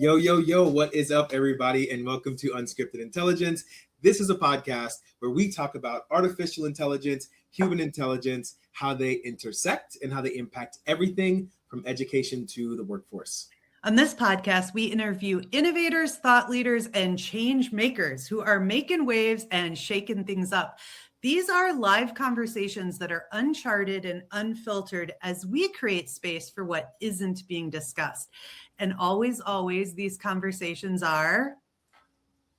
Yo, yo, yo, what is up, everybody, and welcome to Unscripted Intelligence. This is a podcast where we talk about artificial intelligence, human intelligence, how they intersect, and how they impact everything from education to the workforce. On this podcast, we interview innovators, thought leaders, and change makers who are making waves and shaking things up. These are live conversations that are uncharted and unfiltered as we create space for what isn't being discussed. And always, these conversations are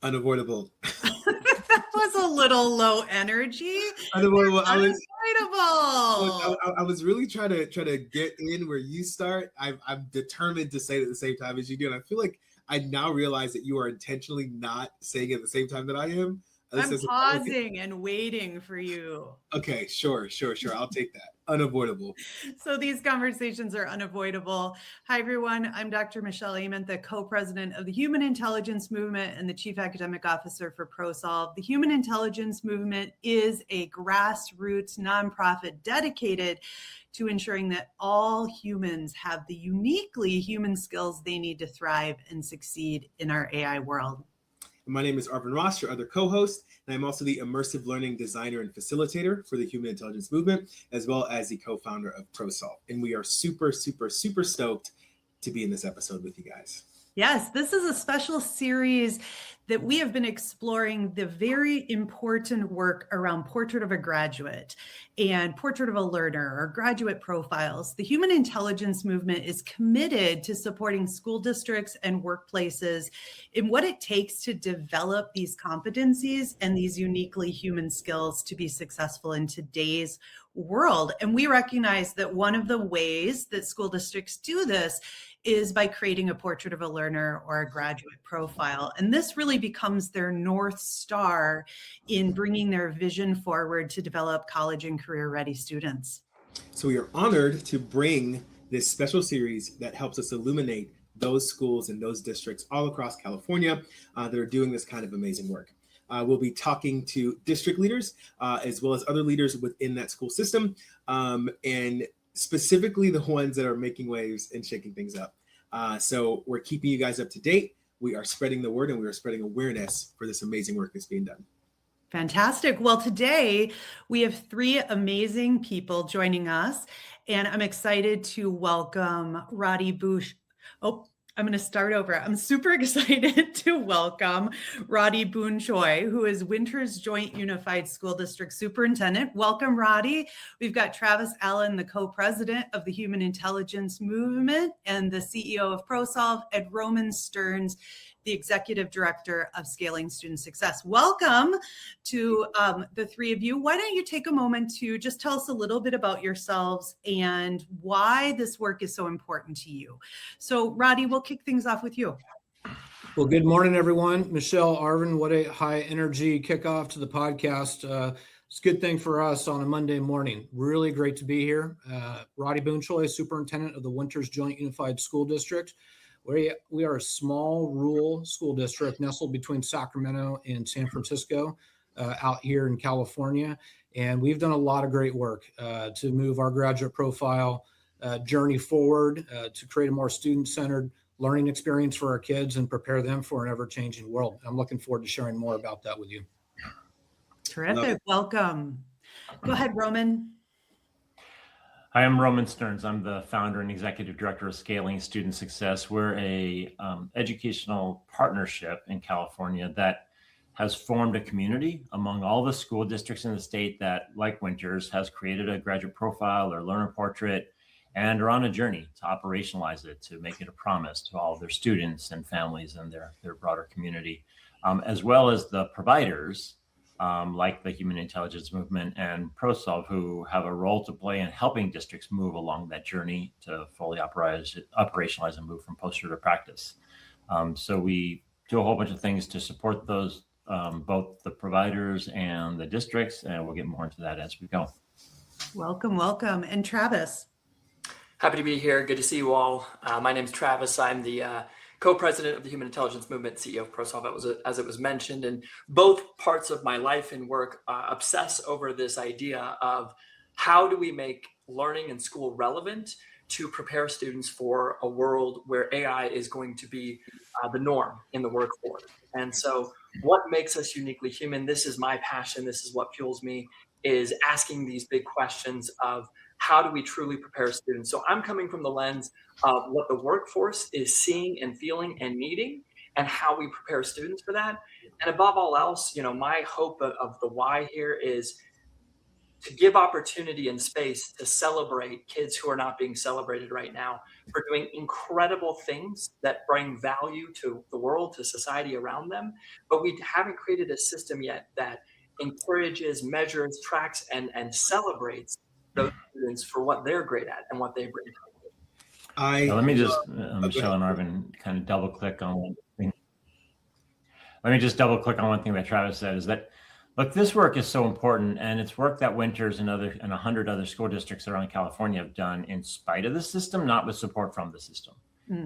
unavoidable. That was a little low energy. Unavoidable. I was really trying to get in where you start. I'm determined to say it at the same time as you do. And I feel like I now realize that you are intentionally not saying it at the same time that I am. I'm pausing and waiting for you. Okay, sure. I'll take that. Unavoidable. So these conversations are unavoidable. Hi, everyone. I'm Dr. Michelle Ament, the co-president of the Human Intelligence Movement and the chief academic officer for ProSolve. The Human Intelligence Movement is a grassroots nonprofit dedicated to ensuring that all humans have the uniquely human skills they need to thrive and succeed in our AI world. My name is Arvin, your other co-host, and I'm also the immersive learning designer and facilitator for the Human Intelligence Movement, as well as the co-founder of ProSolve. And we are super stoked to be in this episode with you guys. Yes, this is a special series that we have been exploring the very important work around portrait of a graduate and portrait of a learner or graduate profiles. The Human Intelligence Movement is committed to supporting school districts and workplaces in what it takes to develop these competencies and these uniquely human skills to be successful in today's world. And we recognize that one of the ways that school districts do this is by creating a portrait of a learner or a graduate profile. And this really becomes their North Star in bringing their vision forward to develop college and career ready students. So we are honored to bring this special series that helps us illuminate those schools and those districts all across California that are doing this kind of amazing work. We'll be talking to district leaders as well as other leaders within that school system, and specifically the ones that are making waves and shaking things up. So we're keeping you guys up to date. We are spreading the word and we are spreading awareness for this amazing work that's being done. Fantastic. Well, today we have three amazing people joining us, and I'm excited to welcome Rody Boonchouy. I'm going to start over. I'm super excited to welcome Rody Boonchouy, who is Winters Joint Unified School District Superintendent. Welcome, Rody. We've got Travis Allen, the co-president of the Human Intelligence Movement and the CEO of ProSolve, and Roman Stearns, the executive director of Scaling Student Success. Welcome to the three of you. Why don't you take a moment to just tell us a little bit about yourselves and why this work is so important to you. So Rody, we'll kick things off with you. Well, good morning, everyone. Michelle, Arvin, what a high energy kickoff to the podcast. It's a good thing for us on a Monday morning. Really great to be here. Rody Boonchouy, superintendent of the Winters Joint Unified School District. We are a small rural school district nestled between Sacramento and San Francisco out here in California. And we've done a lot of great work to move our graduate profile journey forward, to create a more student-centered learning experience for our kids and prepare them for an ever-changing world. I'm looking forward to sharing more about that with you. Terrific. Welcome. Go ahead, Roman. Hi, I'm Roman Stearns. I'm the founder and executive director of Scaling Student Success. We're a educational partnership in California that has formed a community among all the school districts in the state that, like Winters, has created a graduate profile or learner portrait and are on a journey to operationalize it, to make it a promise to all of their students and families and their broader community, as well as the providers like the Human Intelligence Movement and ProSolve, who have a role to play in helping districts move along that journey to fully operationalize and move from poster to practice. So we do a whole bunch of things to support those, both the providers and the districts, and we'll get more into that as we go. Welcome. And Travis. Happy to be here. Good to see you all. My name is Travis. I'm the co-president of the Human Intelligence Movement, CEO of ProSolve, as it was mentioned. And both parts of my life and work obsess over this idea of how do we make learning in school relevant to prepare students for a world where AI is going to be the norm in the workforce. And so what makes us uniquely human, this is my passion, this is what fuels me, is asking these big questions of how do we truly prepare students? So I'm coming from the lens of what the workforce is seeing and feeling and needing, and how we prepare students for that. And above all else, my hope of the why here is to give opportunity and space to celebrate kids who are not being celebrated right now for doing incredible things that bring value to the world, to society around them. But we haven't created a system yet that encourages, measures, tracks, and celebrates those students for what they're great at and what they bring. Let me just, Michelle and Arvin, kind of double click on one thing. Let me just double click on one thing that Travis said, is that, look, this work is so important, and it's work that Winters and 100 other school districts around California have done in spite of the system, not with support from the system.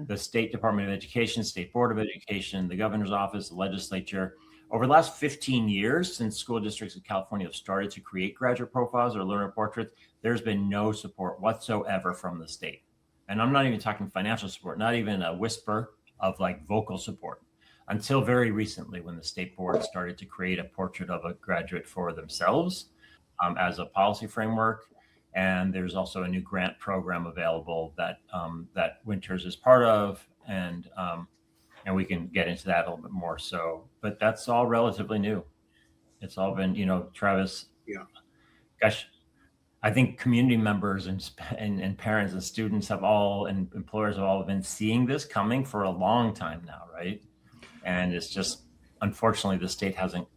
The State Department of Education, State Board of Education, the governor's office, the legislature. Over the last 15 years, since school districts in California have started to create graduate profiles or learner portraits, there's been no support whatsoever from the state. And I'm not even talking financial support, not even a whisper of like vocal support, until very recently when the state board started to create a portrait of a graduate for themselves as a policy framework. And there's also a new grant program available that that Winters is part of, and we can get into that a little bit more. So, but that's all relatively new. It's all been, Travis. Yeah. Gosh, I think community members and parents and students and employers have all been seeing this coming for a long time now, right? And it's just, unfortunately, the state hasn't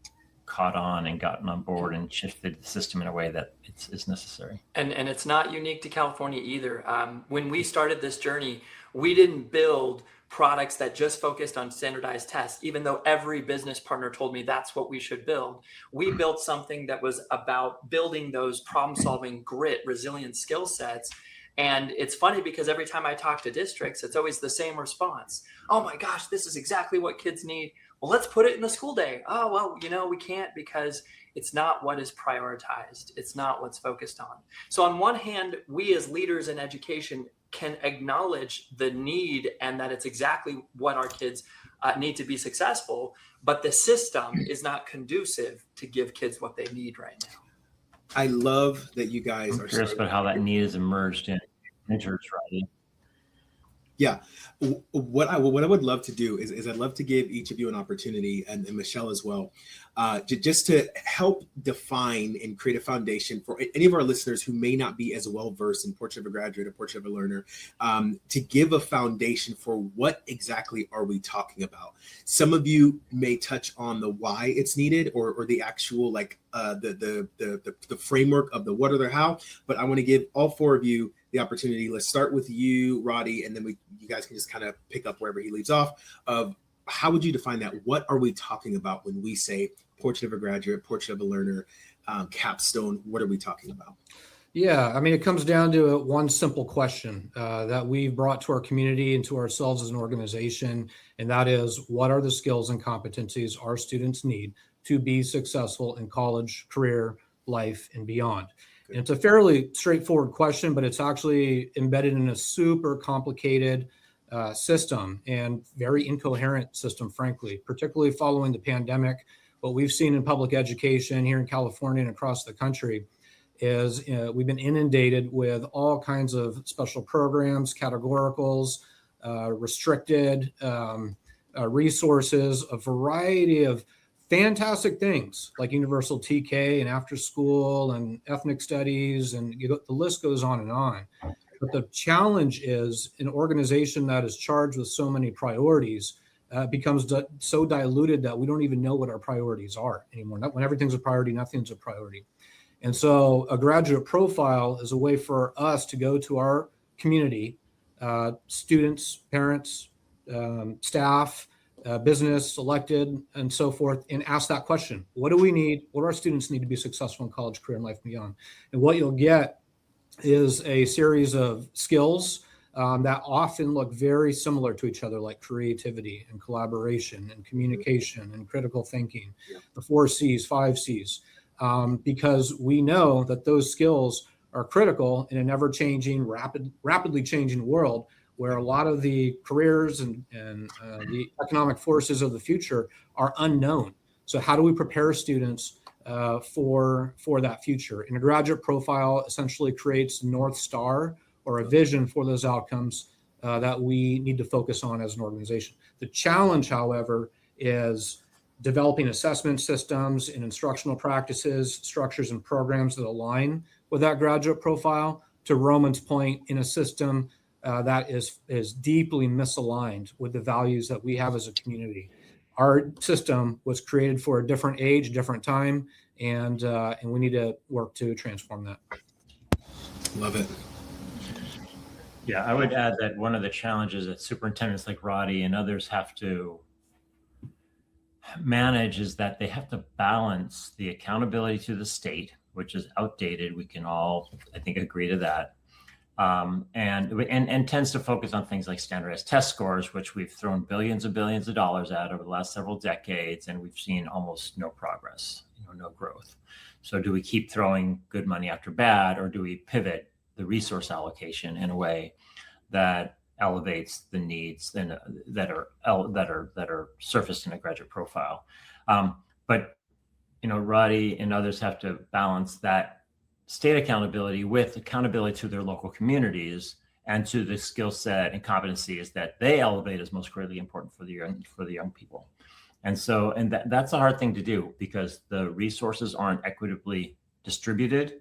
caught on and gotten on board and shifted the system in a way that is necessary. And it's not unique to California either. When we started this journey, we didn't build products that just focused on standardized tests, even though every business partner told me that's what we should build. We built something that was about building those problem-solving, grit, resilient skill sets. And it's funny because every time I talk to districts, it's always the same response. Oh my gosh, this is exactly what kids need. Well, let's put it in the school day. Oh, well, we can't because it's not what is prioritized. It's not what's focused on. So on one hand, we as leaders in education can acknowledge the need and that it's exactly what our kids need to be successful, but the system is not conducive to give kids what they need right now. I love that you guys I'm are curious about how that need is emerged in Winters, right? Yeah. What I would love to do is I'd love to give each of you an opportunity, and Michelle as well, just to help define and create a foundation for any of our listeners who may not be as well versed in Portrait of a Graduate or Portrait of a Learner, to give a foundation for what exactly are we talking about. Some of you may touch on the why it's needed, or the actual the framework of the what or the how, but I want to give all four of you the opportunity. Let's start with you, Rody, and then you guys can just kind of pick up wherever he leaves off. Of how would you define that? What are we talking about when we say Portrait of a Graduate, Portrait of a Learner, capstone? What are we talking about? Yeah, I mean, it comes down to one simple question that we've brought to our community and to ourselves as an organization, and that is, what are the skills and competencies our students need to be successful in college, career, life, and beyond? And it's a fairly straightforward question, but it's actually embedded in a super complicated system and very incoherent system, frankly, particularly following the pandemic. What we've seen in public education here in California and across the country is we've been inundated with all kinds of special programs, categoricals, restricted resources, a variety of fantastic things like universal TK and after school and ethnic studies, and the list goes on and on. But the challenge is an organization that is charged with so many priorities becomes so diluted that we don't even know what our priorities are anymore. When everything's a priority, nothing's a priority. And so a graduate profile is a way for us to go to our community, students, parents, staff, business, elected, and so forth, and ask that question. What do we need? What do our students need to be successful in college, career, and life beyond? And what you'll get is a series of skills that often look very similar to each other, like creativity and collaboration and communication and critical thinking, the 4 C's, 5 C's, because we know that those skills are critical in an ever-changing, rapidly changing world where a lot of the careers and the economic forces of the future are unknown. So how do we prepare students for that future? And a graduate profile essentially creates a North Star or a vision for those outcomes that we need to focus on as an organization. The challenge, however, is developing assessment systems and instructional practices, structures, and programs that align with that graduate profile. To Roman's point, in a system that is deeply misaligned with the values that we have as a community. Our system was created for a different age, different time, and we need to work to transform that. Love it. Yeah, I would add that one of the challenges that superintendents like Rody and others have to manage is that they have to balance the accountability to the state, which is outdated. We can all, I think, agree to that. And tends to focus on things like standardized test scores, which we've thrown billions of dollars at over the last several decades, and we've seen almost no progress, no growth. So do we keep throwing good money after bad, or do we pivot the resource allocation in a way that elevates the needs that are surfaced in a graduate profile? But Rody and others have to balance that state accountability with accountability to their local communities and to the skill set and competencies that they elevate as most critically important for the young people. And that's a hard thing to do because the resources aren't equitably distributed.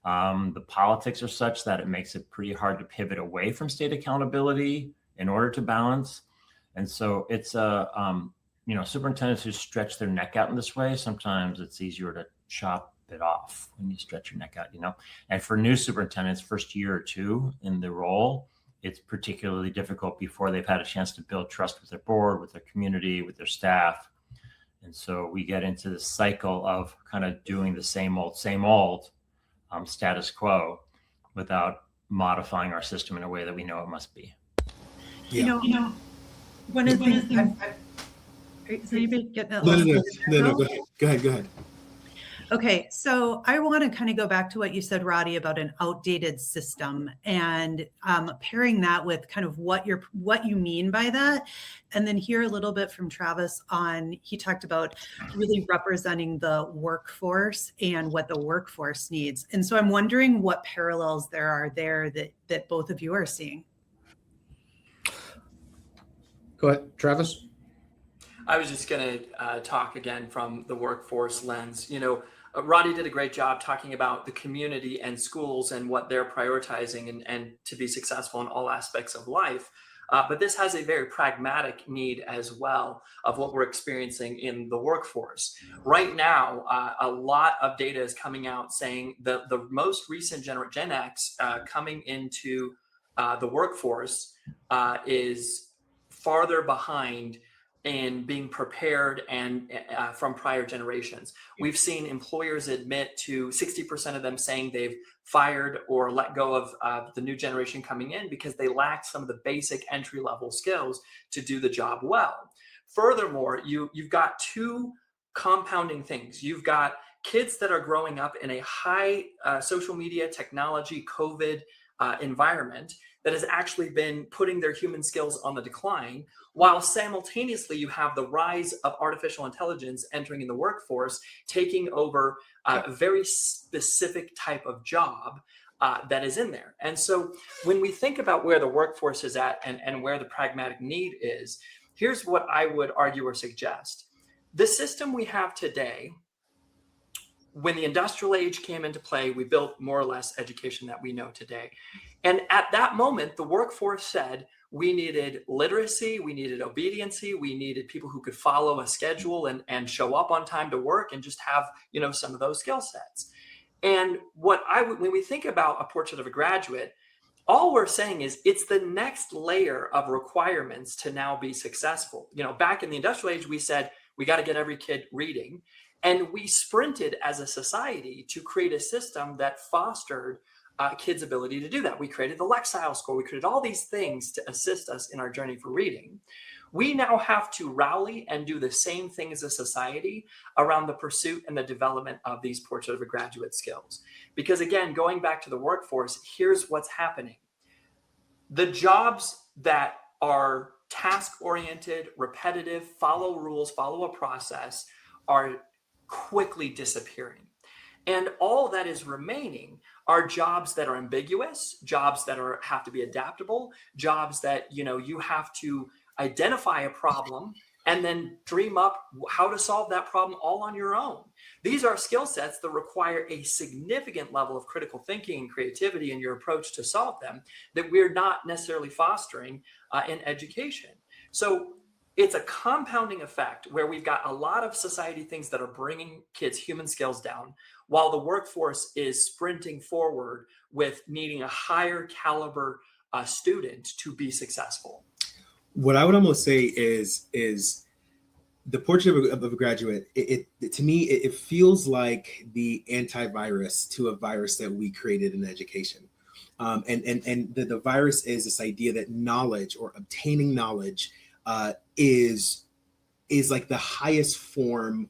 The politics are such that it makes it pretty hard to pivot away from state accountability in order to balance. And so it's superintendents who stretch their neck out in this way, sometimes it's easier to chop it off when you stretch your neck out, And for new superintendents, first year or two in the role, it's particularly difficult before they've had a chance to build trust with their board, with their community, with their staff. And so we get into this cycle of kind of doing the same old status quo without modifying our system in a way that we know it must be. Yeah. One of the things is anybody getting that? No, go ahead. Okay, so I want to kind of go back to what you said, Rody, about an outdated system and pairing that with kind of what you mean by that, and then hear a little bit from Travis he talked about really representing the workforce and what the workforce needs. And so I'm wondering what parallels there are there that both of you are seeing. Go ahead, Travis. I was just going to talk again from the workforce lens. Rody did a great job talking about the community and schools and what they're prioritizing and to be successful in all aspects of life. But this has a very pragmatic need as well of what we're experiencing in the workforce. Right now, a lot of data is coming out saying that the most recent Gen X coming into the workforce is farther behind in being prepared and from prior generations. We've seen employers admit to 60% of them saying they've fired or let go of the new generation coming in because they lack some of the basic entry-level skills to do the job well. Furthermore, you've got two compounding things. You've got kids that are growing up in a high social media, technology, COVID environment that has actually been putting their human skills on the decline, while simultaneously you have the rise of artificial intelligence entering in the workforce, taking over a very specific type of job that is in there. And so when we think about where the workforce is at and where the pragmatic need is, here's what I would argue or suggest. The system we have today, when the industrial age came into play, we built more or less education that we know today. And at that moment, the workforce said we needed literacy, we needed obediency, we needed people who could follow a schedule and show up on time to work and just have, some of those skill sets. And when we think about a portrait of a graduate, all we're saying is it's the next layer of requirements to now be successful. Back in the industrial age, we said we got to get every kid reading. And we sprinted as a society to create a system that fostered kids' ability to do that. We created the Lexile score. We created all these things to assist us in our journey for reading. We now have to rally and do the same thing as a society around the pursuit and the development of these portrait of a graduate skills. Because again, going back to the workforce, here's what's happening. The jobs that are task-oriented, repetitive, follow rules, follow a process, are quickly disappearing. And all that is remaining are jobs that are ambiguous, jobs that have to be adaptable, jobs that, you have to identify a problem and then dream up how to solve that problem all on your own. These are skill sets that require a significant level of critical thinking and creativity in your approach to solve them that we're not necessarily fostering in education. So it's a compounding effect where we've got a lot of society things that are bringing kids' human skills down, while the workforce is sprinting forward with needing a higher caliber student to be successful. What I would almost say is the portrait of a graduate. To me, it feels like the antivirus to a virus that we created in education, and the virus is this idea that knowledge or obtaining knowledge is like the highest form.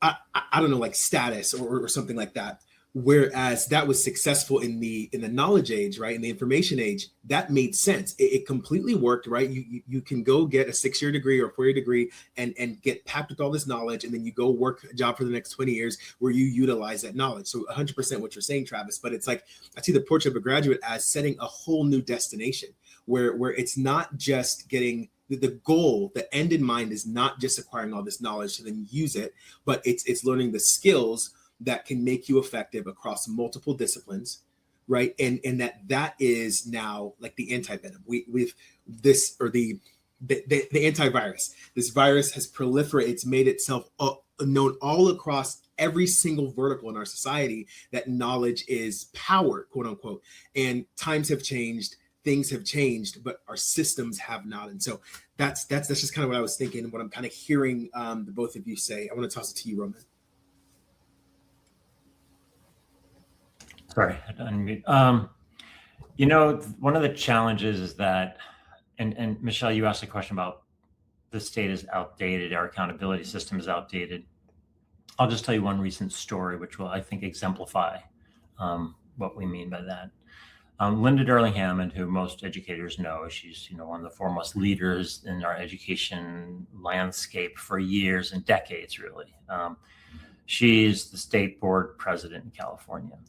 I don't know, like status or something like that. Whereas that was successful in the knowledge age, right? In the information age, that made sense. It completely worked, right? You can go get a 6-year degree or a 4-year degree and get packed with all this knowledge, and then you go work a job for the next 20 years where you utilize that knowledge. So 100% what you're saying, Travis. But it's like, I see the portrait of a graduate as setting a whole new destination where it's not just getting the goal, the end in mind is not just acquiring all this knowledge to then use it, but it's learning the skills that can make you effective across multiple disciplines, right? And that is now like the anti-venom. We've this, or the antivirus. This virus has proliferated. It's made itself known all across every single vertical in our society that knowledge is power, quote unquote. And times have changed, things have changed, but our systems have not. And so that's just kind of what I was thinking, what I'm kind of hearing the both of you say. I want to toss it to you, Roman. Sorry, I had to unmute. One of the challenges is that, and Michelle, you asked a question about the state is outdated, our accountability system is outdated. I'll just tell you one recent story, which will, I think, exemplify what we mean by that. Linda Darling-Hammond, who most educators know, she's one of the foremost leaders in our education landscape for years and decades, really. She's the state board president in California.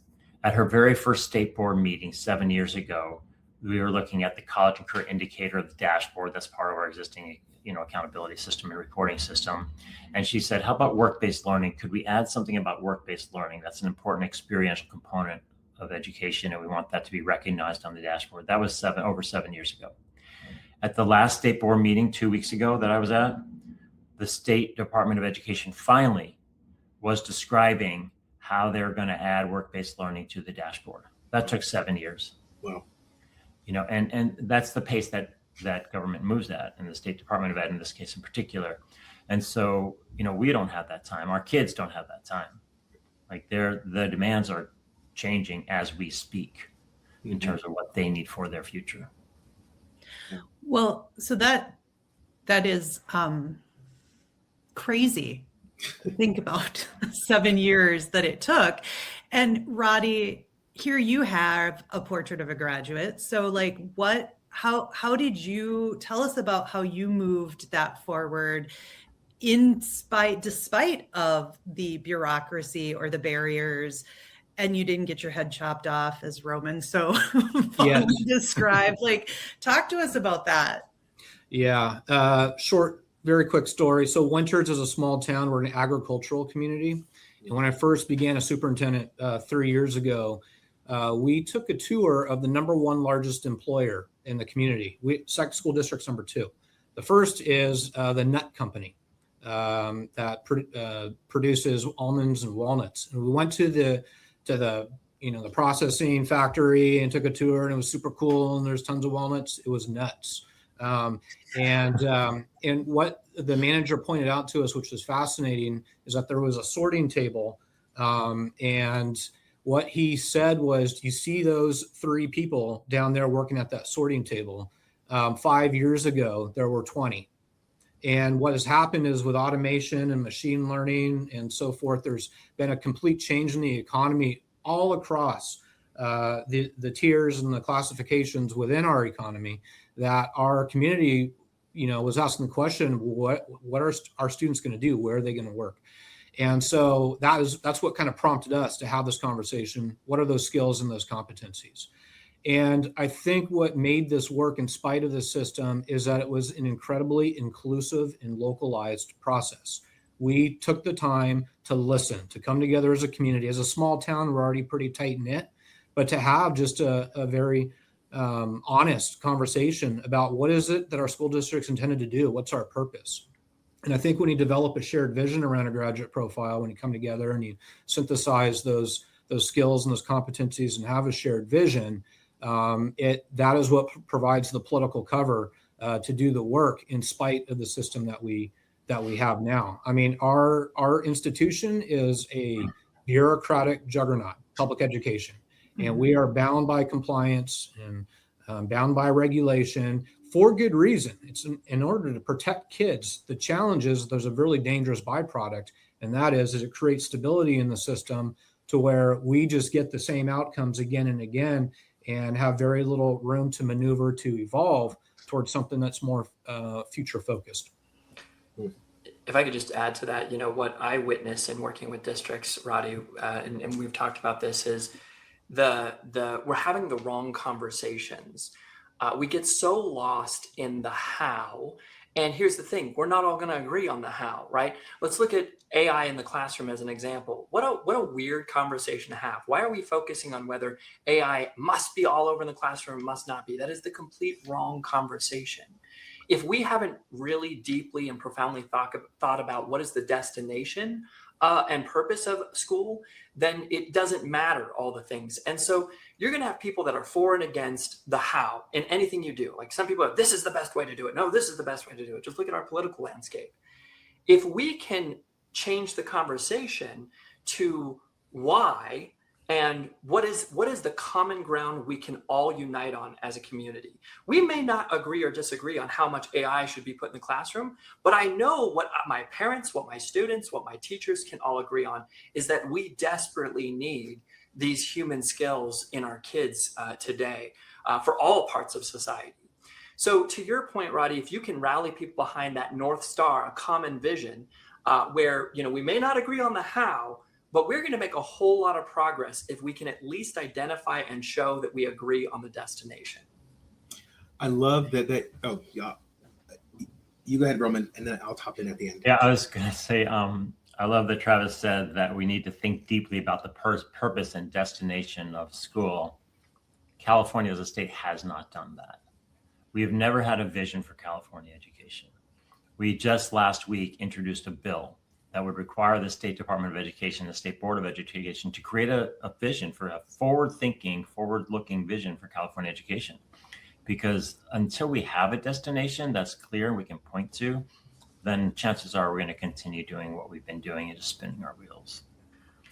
At her very first state board meeting 7 years ago, we were looking at the college and career indicator, the dashboard that's part of our existing accountability system and reporting system. And she said, how about work-based learning? Could we add something about work-based learning? That's an important experiential component of education, and we want that to be recognized on the dashboard. That was over 7 years ago. At the last state board meeting 2 weeks ago that I was at, the State Department of Education finally was describing how they're going to add work-based learning to the dashboard. That took 7 years. Wow. And that's the pace that government moves at, and the State Department of Ed in this case in particular. And so, we don't have that time. Our kids don't have that time. Like the demands are changing as we speak in terms of what they need for their future. Well, so that is crazy to think about 7 years that it took. And Rody, here you have a portrait of a graduate. So like how did you tell us about how you moved that forward despite of the bureaucracy or the barriers, and you didn't get your head chopped off, as Roman so fondly described? Like, talk to us about that. Yeah, short, very quick story. So Winters is a small town. We're an agricultural community. And when I first began as superintendent 3 years ago, we took a tour of the #1 largest employer in the community. School district's #2. The first is the nut company that produces almonds and walnuts. And we went to the processing factory and took a tour, and it was super cool. And there's tons of walnuts. It was nuts. And what the manager pointed out to us, which was fascinating, is that there was a sorting table. And what he said was, you see those 3 people down there working at that sorting table. 5 years ago, there were 20. And what has happened is with automation and machine learning and so forth, there's been a complete change in the economy all across the tiers and the classifications within our economy, that our community, was asking the question, what are our students going to do? Where are they going to work? And so that's what kind of prompted us to have this conversation. What are those skills and those competencies? And I think what made this work in spite of the system is that it was an incredibly inclusive and localized process. We took the time to listen, to come together as a community. As a small town, we're already pretty tight knit, but to have just a very honest conversation about what is it that our school district's intended to do? What's our purpose? And I think when you develop a shared vision around a graduate profile, when you come together and you synthesize those skills and those competencies and have a shared vision, that is what provides the political cover to do the work in spite of the system that we have now. I mean, our institution is a bureaucratic juggernaut, public education, and we are bound by compliance and bound by regulation for good reason. It's in order to protect kids. The challenge is there's a really dangerous byproduct, and that is it creates stability in the system to where we just get the same outcomes again and again and have very little room to maneuver to evolve towards something that's more future focused. If I could just add to that, what I witness in working with districts, Rody, and we've talked about this, is we're having the wrong conversations. We get so lost in the how. And here's the thing, we're not all going to agree on the how, right? Let's look at AI in the classroom as an example. What a weird conversation to have. Why are we focusing on whether AI must be all over in the classroom, must not be? That is the complete wrong conversation. If we haven't really deeply and profoundly thought about what is the destination and purpose of school, then it doesn't matter all the things. And so you're going to have people that are for and against the how in anything you do. Like some people have, this is the best way to do it. No, this is the best way to do it. Just look at our political landscape. If we can change the conversation to why and what is the common ground we can all unite on as a community. We may not agree or disagree on how much AI should be put in the classroom, but I know what my parents, what my students, what my teachers can all agree on is that we desperately need these human skills in our kids today for all parts of society. So to your point, Rody, if you can rally people behind that North Star, a common vision, where we may not agree on the how, but we're going to make a whole lot of progress if we can at least identify and show that we agree on the destination. I love that. Oh, yeah. You go ahead, Roman, and then I'll top in at the end. Yeah, I was going to say, I love that Travis said that we need to think deeply about the purpose and destination of school. California as a state has not done that. We have never had a vision for California education. We just last week introduced a bill that would require the State Department of Education, the State Board of Education, to create a vision for a forward-looking vision for California education. Because until we have a destination that's clear and we can point to, then chances are we're going to continue doing what we've been doing and just spinning our wheels.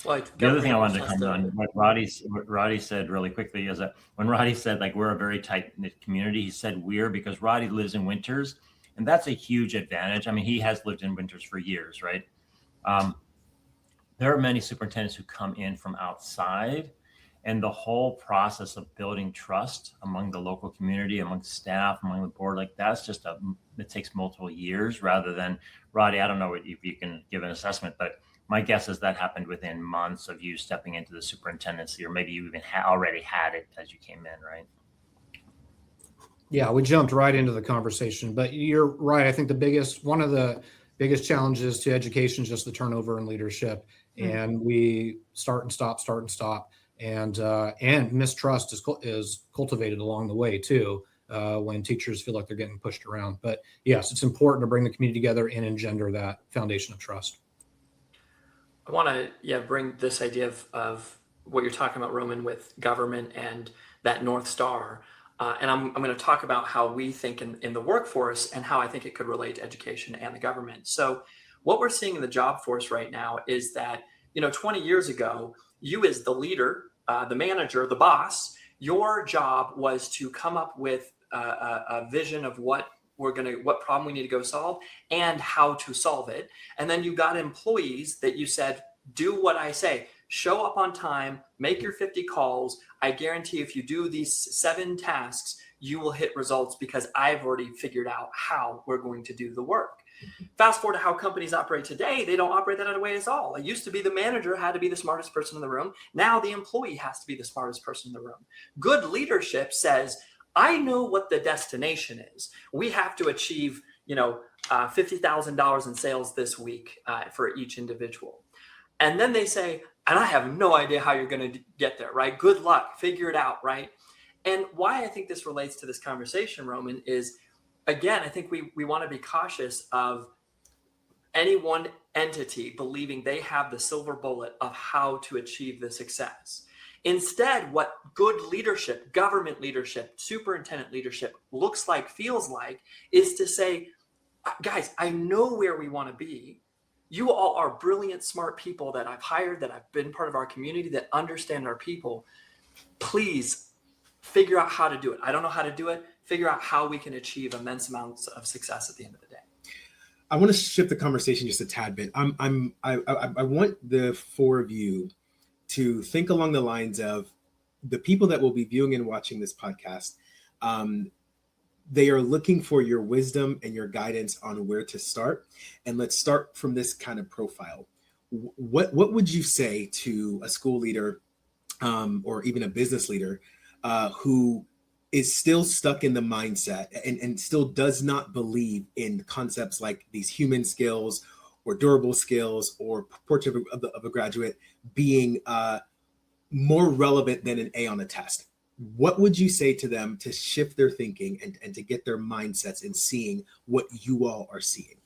Well, the other thing I wanted to comment on, what Rody said really quickly is that when Rody said, like, we're a very tight-knit community, he said we're because Rody lives in Winters, and that's a huge advantage. I mean, he has lived in Winters for years, right? There are many superintendents who come in from outside, and the whole process of building trust among the local community, among staff, among the board, like that's just it takes multiple years rather than, Rody, I don't know if you can give an assessment, but my guess is that happened within months of you stepping into the superintendency, or maybe you even already had it as you came in, right? Yeah, we jumped right into the conversation, but you're right. I think one of the biggest challenges to education is just the turnover in leadership, and we start and stop, and mistrust is cultivated along the way too, when teachers feel like they're getting pushed around. But yes, it's important to bring the community together and engender that foundation of trust. I want to bring this idea of what you're talking about, Roman, with government and that North Star. And I'm going to talk about how we think in the workforce and how I think it could relate to education and the government. So what we're seeing in the job force right now is that, 20 years ago, you as the leader, the manager, the boss, your job was to come up with a vision of what problem we need to go solve and how to solve it. And then you got employees that you said, do what I say, show up on time, make your 50 calls. I guarantee if you do these 7 tasks, you will hit results because I've already figured out how we're going to do the work. Fast forward to how companies operate today, they don't operate that way at all. It used to be the manager had to be the smartest person in the room. Now the employee has to be the smartest person in the room. Good leadership says, I know what the destination is. We have to achieve, $50,000 in sales this week for each individual. And then they say, and I have no idea how you're going to get there, right? Good luck, figure it out, right? And why I think this relates to this conversation, Roman, is, again, I think we want to be cautious of any one entity believing they have the silver bullet of how to achieve the success. Instead, what good leadership, government leadership, superintendent leadership looks like, feels like, is to say, guys, I know where we want to be. You all are brilliant, smart people that I've hired, that have been part of our community, that understand our people. Please figure out how to do it. I don't know how to do it. Figure out how we can achieve immense amounts of success at the end of the day. I want to shift the conversation just a tad bit. I want the 4 of you to think along the lines of the people that will be viewing and watching this podcast. They are looking for your wisdom and your guidance on where to start. And let's start from this kind of profile. What would you say to a school leader or even a business leader who is still stuck in the mindset and still does not believe in concepts like these human skills or durable skills or portrait of a graduate being more relevant than an A on a test? What would you say to them to shift their thinking and to get their mindsets in seeing what you all are seeing?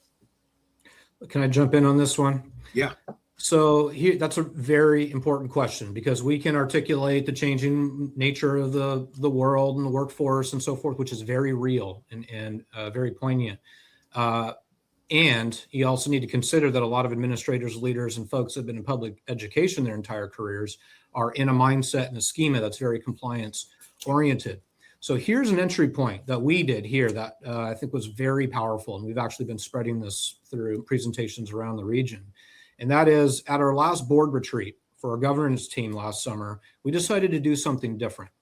Can I jump in on this one? Yeah. So here, that's a very important question because we can articulate the changing nature of the world and the workforce and so forth, which is very real and very poignant. And you also need to consider that a lot of administrators, leaders, and folks that have been in public education their entire careers are in a mindset and a schema that's very compliance oriented. So here's an entry point that we did here that I think was very powerful. And we've actually been spreading this through presentations around the region. And that is at our last board retreat for our governance team last summer, we decided to do something different.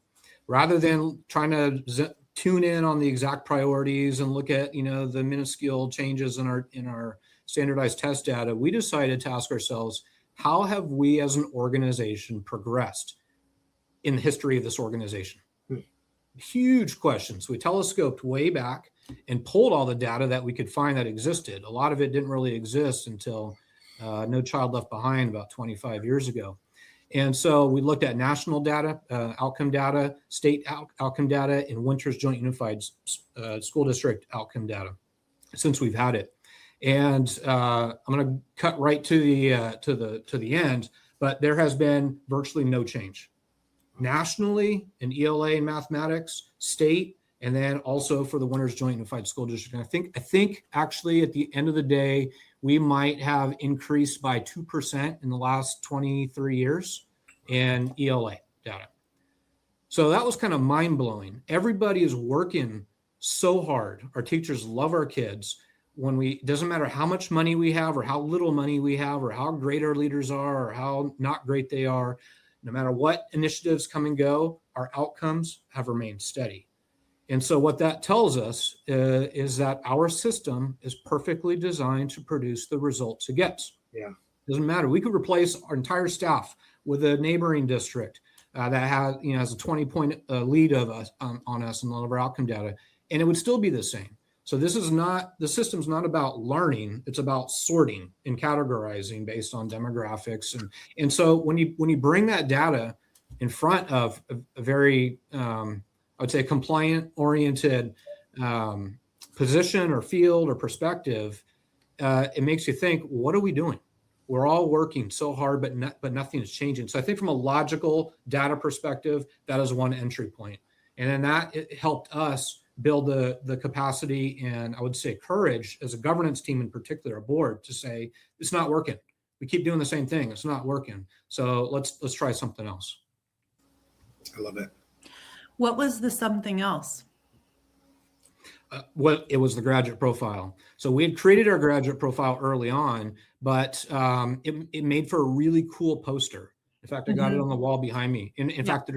Rather than trying to tune in on the exact priorities and look at, the minuscule changes in our standardized test data, we decided to ask ourselves, how have we as an organization progressed in the history of this organization? Huge questions. We telescoped way back and pulled all the data that we could find that existed. A lot of it didn't really exist until No Child Left Behind about 25 years ago. And so we looked at national data, outcome data, state outcome data, and Winters Joint Unified School District outcome data since we've had it. And I'm going to cut right to the end, but there has been virtually no change nationally in ELA and mathematics, state, and then also for the Winters Joint Unified School District. And I think actually at the end of the day, we might have increased by 2% in the last 23 years in ELA data. So that was kind of mind blowing. Everybody is working so hard. Our teachers love our kids. It doesn't matter how much money we have or how little money we have or how great our leaders are or how not great they are, no matter what initiatives come and go, our outcomes have remained steady. And so what that tells us is that our system is perfectly designed to produce the results it gets. Yeah. Doesn't matter. We could replace our entire staff with a neighboring district that has a 20-point lead of us on us in all of our outcome data, and it would still be the same. So the system's not about learning, it's about sorting and categorizing based on demographics. And so when you bring that data in front of a very, I would say, compliant oriented position or field or perspective, it makes you think, what are we doing? We're all working so hard, but nothing is changing. So I think from a logical data perspective, that is one entry point. And then it helped us build the capacity and I would say courage as a governance team in particular, a board, to say, it's not working. We keep doing the same thing. It's not working. So let's try something else. I love it. What was the something else? What it was the graduate profile. So we had created our graduate profile early on, but it made for a really cool poster. In fact, I got it on the wall behind me. In fact,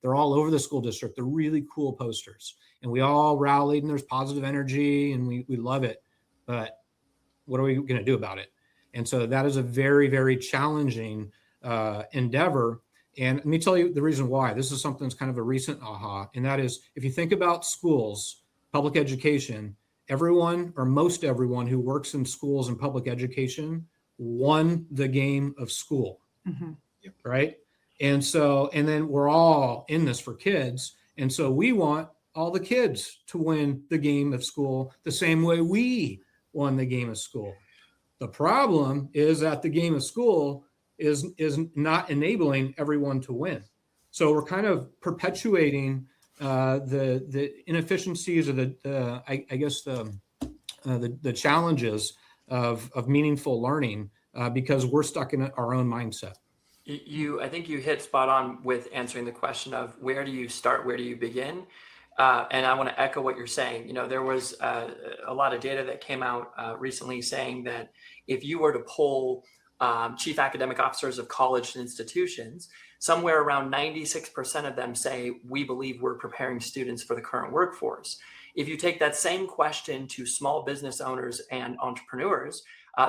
they're all over the school district. They're really cool posters, and we all rallied, and there's positive energy, and we love it. But what are we going to do about it? And so that is a very, very challenging endeavor. And let me tell you the reason why. This is something that's kind of a recent aha, and that is if you think about schools, public education, everyone or most everyone who works in schools and public education won the game of school, right? And then we're all in this for kids. And so we want all the kids to win the game of school the same way we won the game of school. The problem is that the game of school is not enabling everyone to win. So we're kind of perpetuating the inefficiencies or the challenges of meaningful learning because we're stuck in our own mindset. I think you hit spot on with answering the question of where do you start, where do you begin? And I want to echo what you're saying. There was a lot of data that came out recently saying that if you were to poll chief academic officers of college and institutions, somewhere around 96% of them say, we believe we're preparing students for the current workforce. If you take that same question to small business owners and entrepreneurs,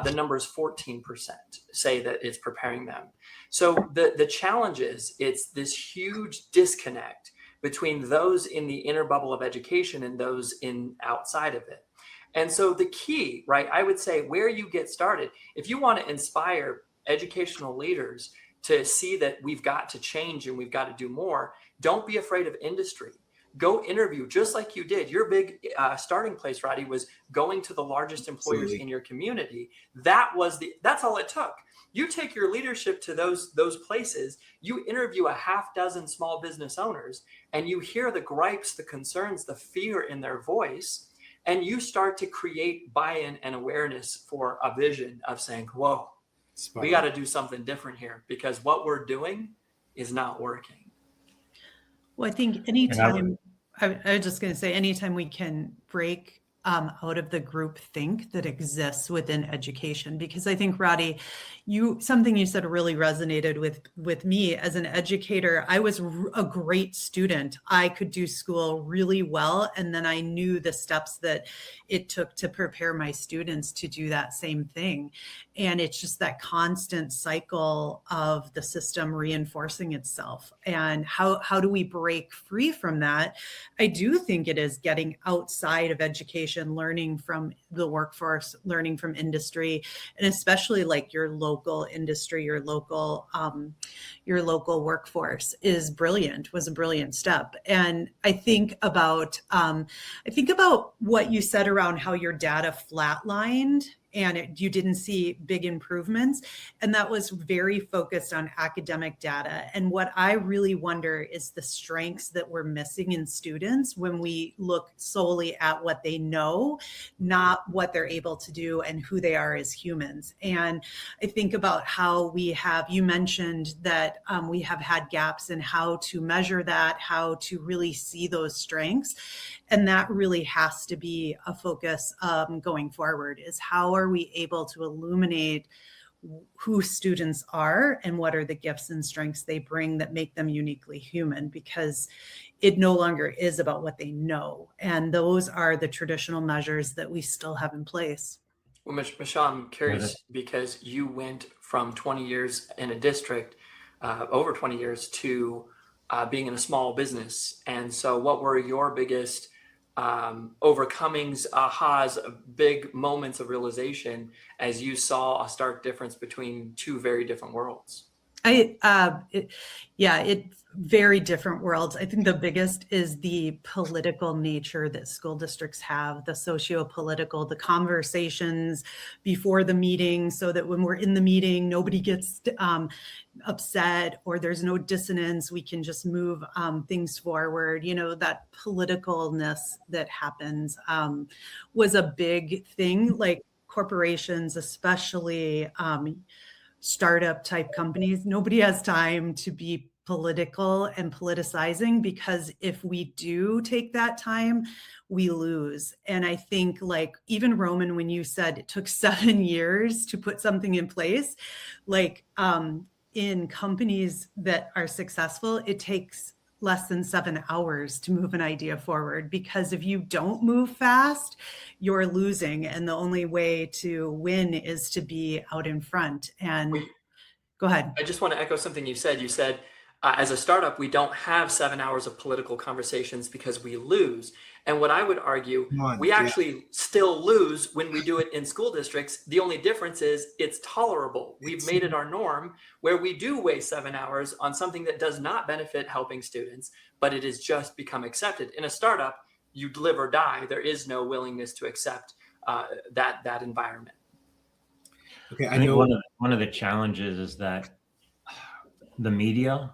the number is 14% say that it's preparing them. So the challenge is it's this huge disconnect between those in the inner bubble of education and those outside of it. And so the key, right, I would say where you get started, if you want to inspire educational leaders to see that we've got to change and we've got to do more, don't be afraid of industry. Go interview just like you did. Your big starting place, Rody, was going to the largest employers in your community. That's all it took. You take your leadership to those places, you interview a half dozen small business owners, and you hear the gripes, the concerns, the fear in their voice, and you start to create buy-in and awareness for a vision of saying, whoa, we got to do something different here because what we're doing is not working. Well, I think anytime, I was just going to say, anytime we can break out of the group think that exists within education, because I think, Rody, something you said really resonated with me as an educator. I was a great student. I could do school really well. And then I knew the steps that it took to prepare my students to do that same thing. And it's just that constant cycle of the system reinforcing itself. And how do we break free from that? I do think it is getting outside of education, learning from the workforce, learning from industry, and especially like your local industry, your local workforce was a brilliant step. And I think about what you said around how your data flatlined and you didn't see big improvements. And that was very focused on academic data. And what I really wonder is the strengths that we're missing in students when we look solely at what they know, not what they're able to do and who they are as humans. And I think about how you mentioned that we have had gaps in how to measure that, how to really see those strengths. And that really has to be a focus going forward, is how are we able to illuminate who students are and what are the gifts and strengths they bring that make them uniquely human, because it no longer is about what they know. And those are the traditional measures that we still have in place. Well, Michelle, I'm curious because you went from 20 years in a district, over 20 years, to being in a small business. And so what were your biggest overcomings, ahas, big moments of realization as you saw a stark difference between two very different worlds? Very different worlds. I think the biggest is the political nature that school districts have, the socio-political, the conversations before the meeting, so that when we're in the meeting, nobody gets upset or there's no dissonance. We can just move things forward. That politicalness that happens was a big thing. Like corporations, especially startup type companies, nobody has time to be political and politicizing, because if we do take that time, we lose. And I think, like, even Roman, when you said it took 7 years to put something in place, like in companies that are successful, it takes less than 7 hours to move an idea forward, because if you don't move fast, you're losing. And the only way to win is to be out in front. And go ahead. I just want to echo something you said. You said, as a startup, we don't have 7 hours of political conversations because we lose. And what I would argue, we actually still lose when we do it in school districts. The only difference is it's tolerable. We've made it our norm where we do waste 7 hours on something that does not benefit helping students, but it has just become accepted. In a startup, you live or die. There is no willingness to accept that environment. Okay, I think one of the challenges is that the media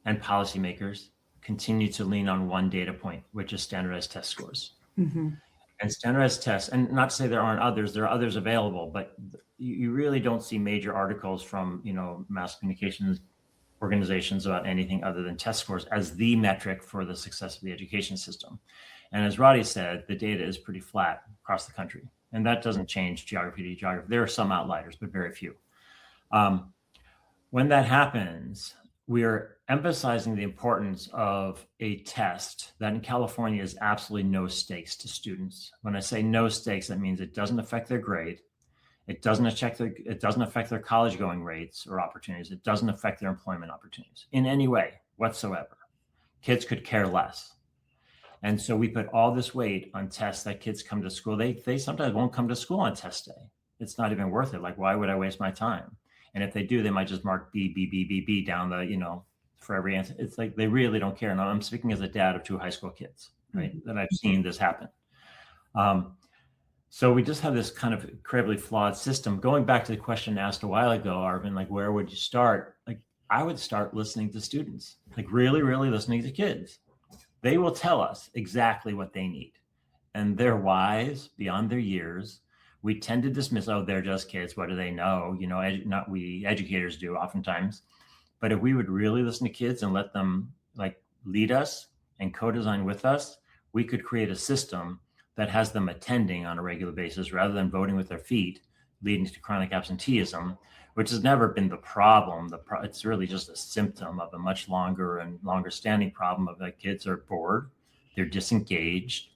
and policymakers continue to lean on one data point, which is standardized test scores. Mm-hmm. And standardized tests, and not to say there aren't others, there are others available, but you really don't see major articles from, mass communications organizations about anything other than test scores as the metric for the success of the education system. And as Rody said, the data is pretty flat across the country. And that doesn't change geography to geography. There are some outliers, but very few. When that happens, we are emphasizing the importance of a test that in California is absolutely no stakes to students. When I say no stakes, that means it doesn't affect their grade. It doesn't affect their college going rates or opportunities. It doesn't affect their employment opportunities in any way whatsoever. Kids could care less. And so we put all this weight on tests that kids come to school. They sometimes won't come to school on test day. It's not even worth it. Like, why would I waste my time? And if they do, they might just mark B, B, B, B, B down the, for every answer. It's like they really don't care. And I'm speaking as a dad of 2 high school kids, right? That I've seen this happen. So we just have this kind of incredibly flawed system. Going back to the question asked a while ago, Arvin, like, where would you start? Like, I would start listening to students, like really, really listening to kids. They will tell us exactly what they need. And they're wise beyond their years. We tend to dismiss, oh, they're just kids. What do they know? Not we educators do oftentimes. But if we would really listen to kids and let them lead us and co-design with us, we could create a system that has them attending on a regular basis rather than voting with their feet, leading to chronic absenteeism, which has never been the problem. It's really just a symptom of a much longer and longer standing problem of that kids are bored, they're disengaged,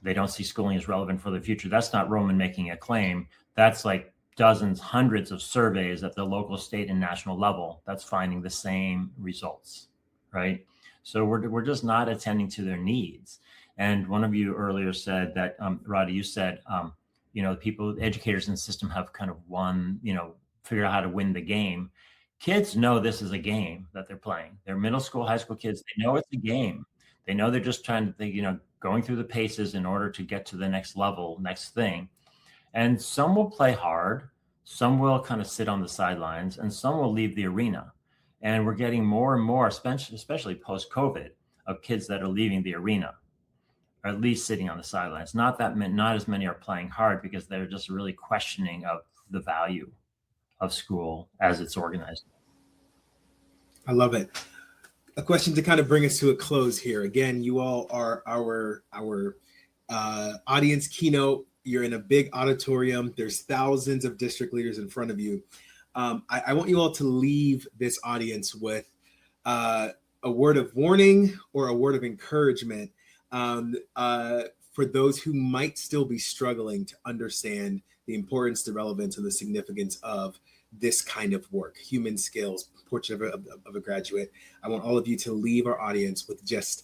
they don't see schooling as relevant for the future. That's not Roman making a claim. That's like dozens, hundreds of surveys at the local, state, and national level that's finding the same results, right? So we're just not attending to their needs. And one of you earlier said that, Rody, you said, educators in the system have kind of won, figured out how to win the game. Kids know this is a game that they're playing. They're middle school, high school kids. They know it's a game. They know they're just trying to, going through the paces in order to get to the next level, next thing. And some will play hard. Some will kind of sit on the sidelines, and some will leave the arena. And we're getting more and more, especially post-COVID, of kids that are leaving the arena, or at least sitting on the sidelines. Not as many are playing hard because they're just really questioning of the value of school as it's organized. I love it. A question to kind of bring us to a close here. Again, you all are our audience keynote. You're in a big auditorium. There's thousands of district leaders in front of you. I want you all to leave this audience with a word of warning or a word of encouragement for those who might still be struggling to understand the importance, the relevance, and the significance of this kind of work, human skills, portrait of a graduate. I want all of you to leave our audience with just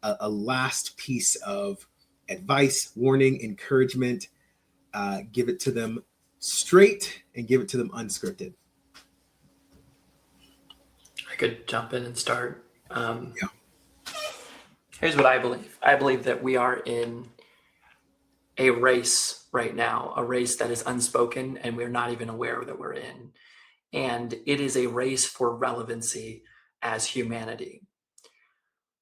a last piece of advice, warning, encouragement. Give it to them straight and give it to them unscripted. I could jump in and start. Yeah. Here's what I believe. I believe that we are in a race right now, a race that is unspoken and we're not even aware that we're in. And it is a race for relevancy as humanity.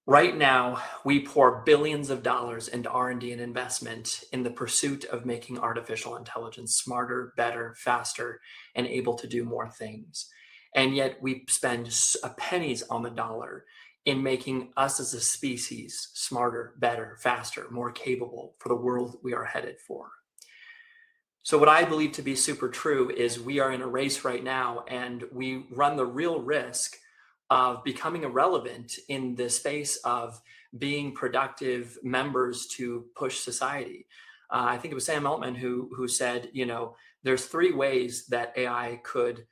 Right now, we pour billions of dollars into R&D and investment in the pursuit of making artificial intelligence smarter, better, faster, and able to do more things. And yet we spend pennies on the dollar in making us as a species smarter, better, faster, more capable for the world we are headed for. So what I believe to be super true is we are in a race right now, and we run the real risk of becoming irrelevant in the space of being productive members to push society. I think it was Sam Altman who said, there's 3 ways that AI could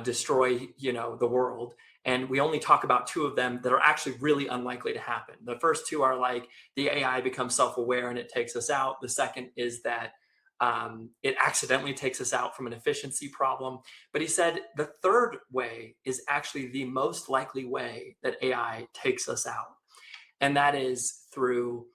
destroy, the world. And we only talk about 2 of them that are actually really unlikely to happen. The first 2 are like the AI becomes self-aware and it takes us out. The second is that it accidentally takes us out from an efficiency problem. But he said the third way is actually the most likely way that AI takes us out. And that is through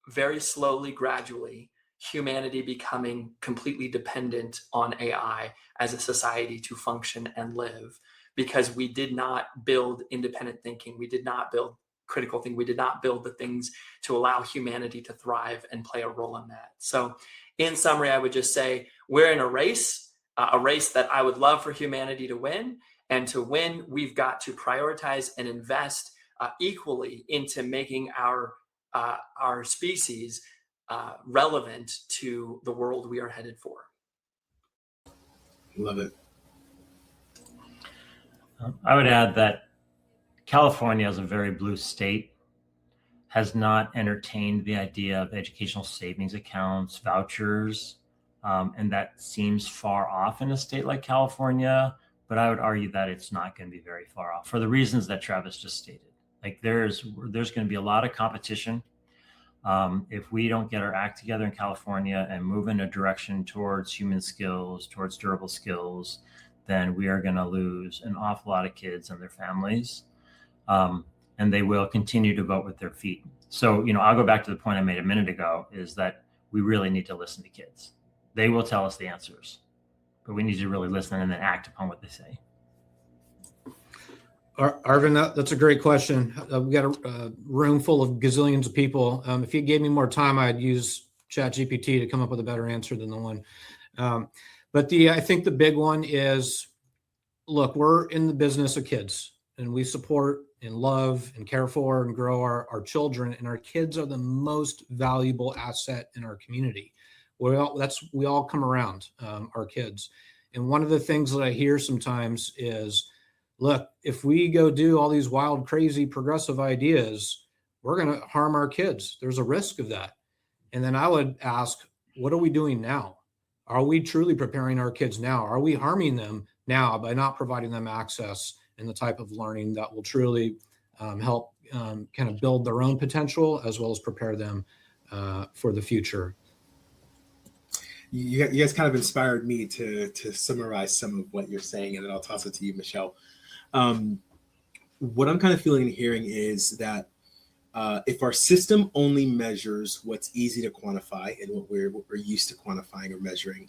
very slowly, gradually, humanity becoming completely dependent on AI as a society to function and live, because we did not build independent thinking. We did not build critical thinking. We did not build the things to allow humanity to thrive and play a role in that. So in summary, I would just say we're in a race that I would love for humanity to win. And to win, we've got to prioritize and invest equally into making our species relevant to the world we are headed for. Love it. I would add that California, as a very blue state, has not entertained the idea of educational savings accounts, vouchers, and that seems far off in a state like California. But I would argue that it's not going to be very far off for the reasons that Travis just stated. Like there's going to be a lot of competition. If we don't get our act together in California and move in a direction towards human skills, towards durable skills, then we are going to lose an awful lot of kids and their families. And they will continue to vote with their feet. So, I'll go back to the point I made a minute ago, is that we really need to listen to kids. They will tell us the answers, but we need to really listen and then act upon what they say. Arvin, that's a great question. We've got a room full of gazillions of people. If you gave me more time, I'd use ChatGPT to come up with a better answer than the one. But I think the big one is, look, we're in the business of kids, and we support and love and care for and grow our children, and our kids are the most valuable asset in our community. We all come around our kids. And one of the things that I hear sometimes is, look, if we go do all these wild, crazy, progressive ideas, we're going to harm our kids. There's a risk of that. And then I would ask, what are we doing now? Are we truly preparing our kids now? Are we harming them now by not providing them access and the type of learning that will truly help kind of build their own potential, as well as prepare them for the future? You guys kind of inspired me to summarize some of what you're saying, and then I'll toss it to you, Michelle. What I'm kind of feeling and hearing is that if our system only measures what's easy to quantify and what we're used to quantifying or measuring,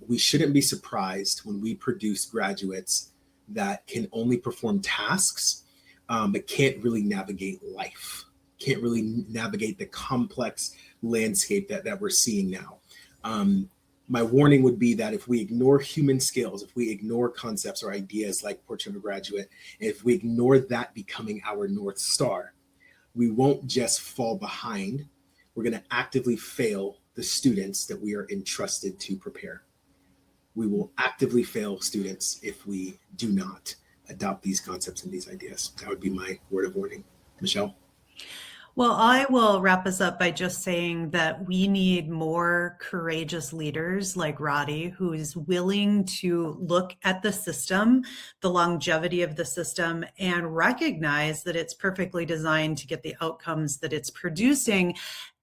we shouldn't be surprised when we produce graduates that can only perform tasks, but can't really navigate life, can't really navigate the complex landscape that we're seeing now. My warning would be that if we ignore human skills, if we ignore concepts or ideas like Portrait of a Graduate, if we ignore that becoming our North Star, we won't just fall behind. We're going to actively fail the students that we are entrusted to prepare. We will actively fail students if we do not adopt these concepts and these ideas. That would be my word of warning. Michelle? Well, I will wrap us up by just saying that we need more courageous leaders like Rody, who is willing to look at the system, the longevity of the system, and recognize that it's perfectly designed to get the outcomes that it's producing,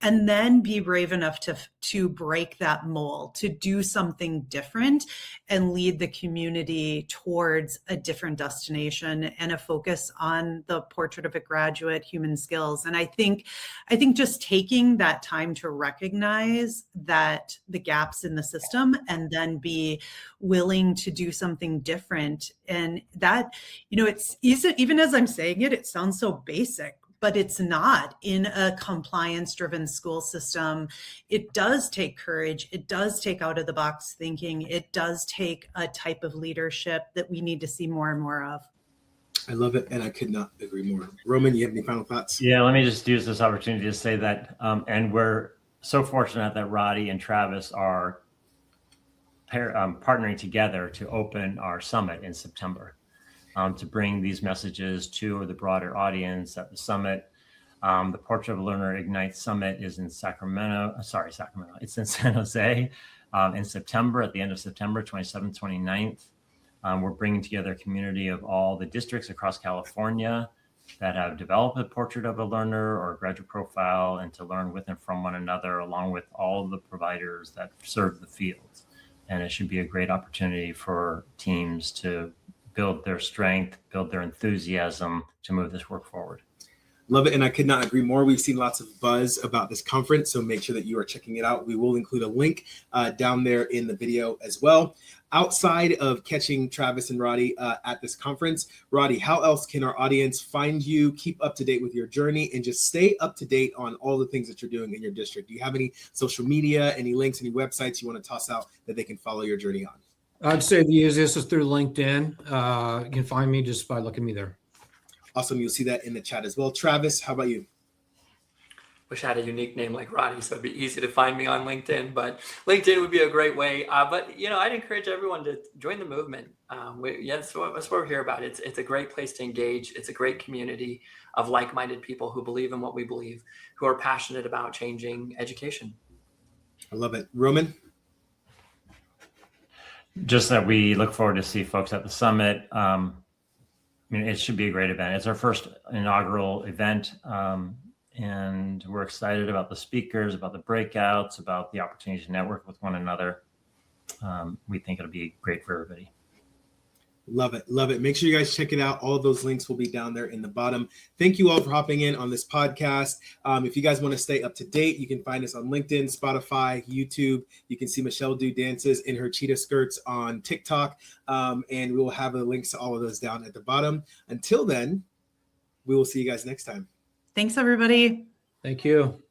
and then be brave enough to break that mold, to do something different and lead the community towards a different destination and a focus on the Portrait of a Graduate, human skills. And I think just taking that time to recognize that the gaps in the system and then be willing to do something different. And that, it's easy, even as I'm saying it, it sounds so basic, but it's not in a compliance-driven school system. It does take courage. It does take out-of-the-box thinking. It does take a type of leadership that we need to see more and more of. I love it, and I could not agree more. Roman, you have any final thoughts? Yeah, let me just use this opportunity to say that, and we're so fortunate that Rody and Travis are partnering together to open our summit in September, to bring these messages to the broader audience at the summit. The Portrait of a Learner Ignite Summit is in Sacramento. It's in San Jose in September, at the end of September, 27th, 29th. We're bringing together a community of all the districts across California that have developed a portrait of a learner or a graduate profile, and to learn with and from one another, along with all of the providers that serve the fields. And it should be a great opportunity for teams to build their strength, build their enthusiasm to move this work forward. Love it, and I could not agree more. We've seen lots of buzz about this conference, so make sure that you are checking it out. We will include a link down there in the video as well. Outside of catching Travis and Rody at this conference, Rody, how else can our audience find you, keep up to date with your journey, and just stay up to date on all the things that you're doing in your district? Do you have any social media, any links, any websites you want to toss out that they can follow your journey on? I'd say the easiest is through LinkedIn. You can find me just by looking me there. Awesome. You'll see that in the chat as well. Travis, how about you? Wish I had a unique name like Rody, so it'd be easy to find me on LinkedIn, but LinkedIn would be a great way. But, I'd encourage everyone to join the movement. That's what we're here about. It's a great place to engage. It's a great community of like-minded people who believe in what we believe, who are passionate about changing education. I love it. Roman? Just that we look forward to see folks at the summit. It should be a great event. It's our first inaugural event, and we're excited about the speakers, about the breakouts, about the opportunity to network with one another. We think it'll be great for everybody. Love it. Love it. Make sure you guys check it out. All of those links will be down there in the bottom. Thank you all for hopping in on this podcast. If you guys want to stay up to date, you can find us on LinkedIn, Spotify, YouTube. You can see Michelle do dances in her cheetah skirts on TikTok. And we will have the links to all of those down at the bottom. Until then, we will see you guys next time. Thanks, everybody. Thank you.